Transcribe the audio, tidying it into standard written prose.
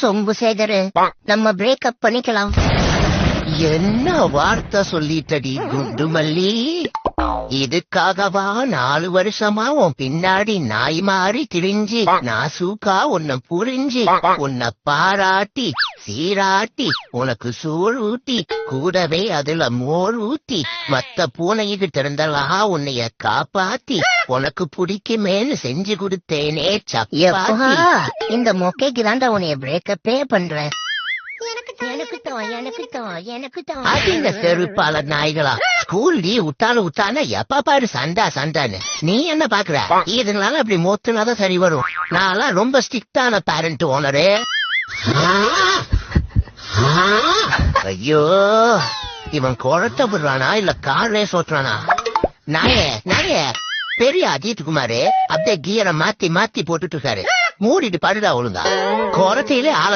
சொம்பு சேகரு, நம்ம பிரேக்கப் பண்ணிக்கலாம். என்ன வார்த்தை சொல்லிட்டடி குண்டுமல்லி? இதுக்காகவா 4 வருஷமா உன் பின்னாடி நாய் மாறி திரிஞ்சு நாசூக்கா உன்னை புரிஞ்சு உன்னை பாராட்டி சீராட்டி உனக்கு சோறு ஊட்டி கூடவே அதுல மோர் ஊட்டி மத்த பூனைகிட்ட இருந்தெல்லாம் உன்னைய காப்பாத்தி உனக்கு பிடிக்குமேன்னு செஞ்சு கொடுத்தேனே சப்பாத்தி. இந்த மொக்கைக்கு தாண்டா உன்னைய பிரேக்கப்பே பண்றேன். அது இந்த செருப்பால நாய்களா ஸ்கூல் லீவ் விட்டான எப்ப பாரு சண்டான்னு நீ என்ன பாக்குற? இதனால அப்படி மொத்தனாதான் சரி வரும். நான் ரொம்ப ஸ்ட்ரிக்டான பேரண்ட் ஓனரு. ஐயோ, இவன் குழத்த விடுறானா இல்ல கார் ரேஸ் ஓட்டுறானா? நாயே பெரிய அஜித் குமாரு அப்படியே கியரை மாத்தி போட்டுட்டு இருக்காரு. மூடிட்டு பாடுடா ஒழுங்கா. குறத்தையிலே ஆள